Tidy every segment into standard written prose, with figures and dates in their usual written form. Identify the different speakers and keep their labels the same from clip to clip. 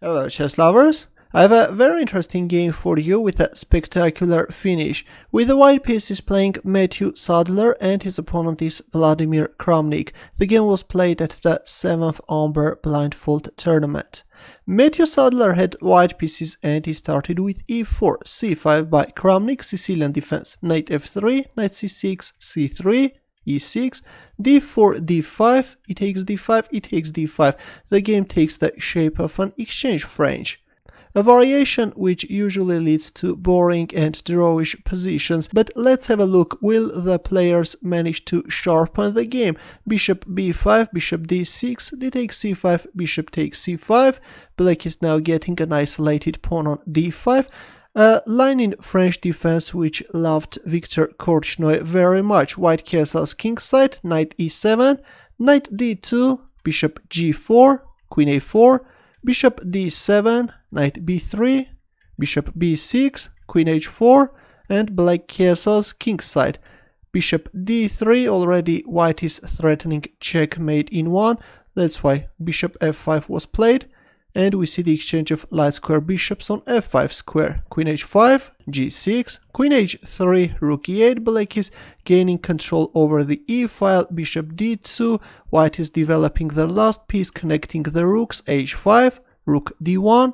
Speaker 1: Hello chess lovers! I have a very interesting game for you with a spectacular finish, with the white pieces playing Matthew Sadler and his opponent is Vladimir Kramnik. The game was played at the 7th Amber Blindfold tournament. Matthew Sadler had white pieces and he started with e4, c5 by Kramnik, Sicilian defense, knight f3, knight c6, c3, e6, d4, d5, e takes d5, e takes d5. The game takes the shape of an exchange French. A variation which usually leads to boring and drawish positions, but let's have a look. Will the players manage to sharpen the game? Bishop b5, bishop d6, d takes c5, bishop takes c5. Black is now getting an isolated pawn on d5. A line in French defense which loved Victor Korchnoi very much. White castles kingside, knight e7, knight d2, bishop g4, queen a4, bishop d7, knight b3, bishop b6, queen h4, and black castles kingside. Bishop d3, already white is threatening checkmate in one, that's why bishop f5 was played. And we see the exchange of light square bishops on f5 square. Queen h5, g6, queen h3, rook e8. Black is gaining control over the e-file. Bishop d2. White is developing the last piece connecting the rooks. h5, rook d1,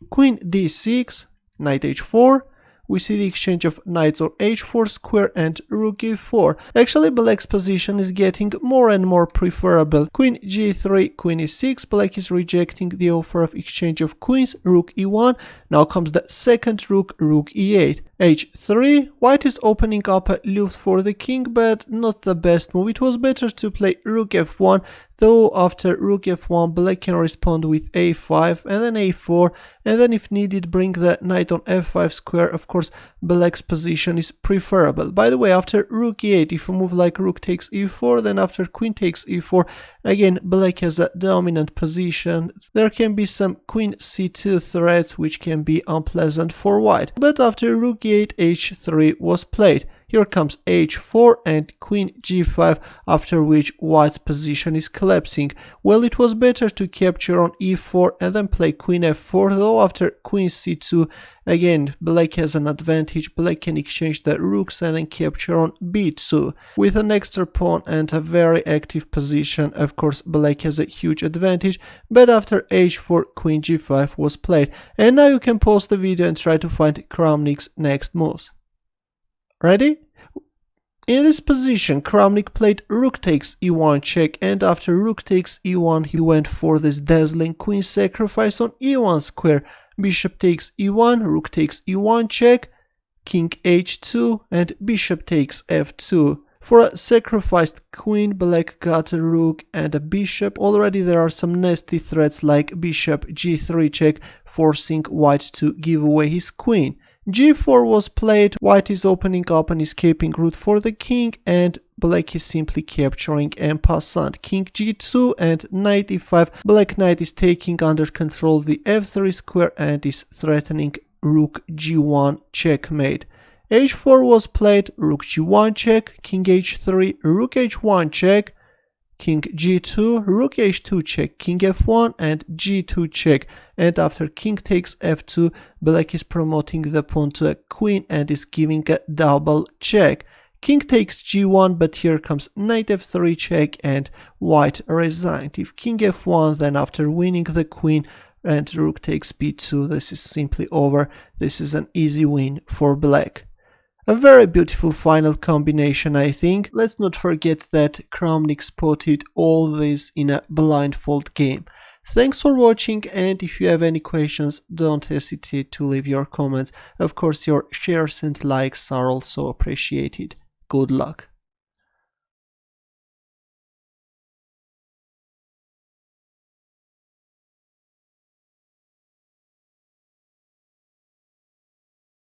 Speaker 1: queen d6, knight h4. We see the exchange of knights on h4 square and rook e4. Actually, black's position is getting more and more preferable. Queen g3, queen e6. Black is rejecting the offer of exchange of queens. Rook e1. Now comes the second rook, rook e8. h3. White is opening up a luft for the king, but not the best move. It was better to play rook f1, though after rook f1 black can respond with a5 and then a4, and then if needed bring the knight on f5 square. Of course, black's position is preferable. By the way, after rook e8, if a move like rook takes e4, then after queen takes e4, again black has a dominant position. There can be some queen c2 threats which can be unpleasant for white, but after rook e8, h3 was played. Here comes h4 and queen g5, after which white's position is collapsing. Well, it was better to capture on e4 and then play queen f4, though after queen c2, again, black has an advantage. Black can exchange the rooks and then capture on b2. With an extra pawn and a very active position, of course, black has a huge advantage, but after h4, queen g5 was played. And now you can pause the video and try to find Kramnik's next moves. Ready? In this position, Kramnik played rook takes e1 check, and after rook takes e1 he went for this dazzling queen sacrifice on e1 square. Bishop takes e1, rook takes e1 check, king h2, and bishop takes f2. For a sacrificed queen, black got a rook and a bishop. Already there are some nasty threats like bishop g3 check, forcing white to give away his queen. g4 was played. White is opening up an escaping route for the king, and black is simply capturing en passant. King g2 and knight e5. Black knight is taking under control the f3 square and is threatening rook g1 checkmate. h4 was played. Rook g1 check, king h3, rook h1 check, king g2, rook h2 check, king f1 and g2 check. And after king takes f2, black is promoting the pawn to a queen and is giving a double check. King takes g1, but here comes knight f3 check and white resigned. If king f1, then after winning the queen and rook takes b2, this is simply over. This is an easy win for black. A very beautiful final combination, I think. Let's not forget that Kramnik spotted all this in a blindfold game. Thanks for watching, and if you have any questions, don't hesitate to leave your comments. Of course, your shares and likes are also appreciated. Good luck.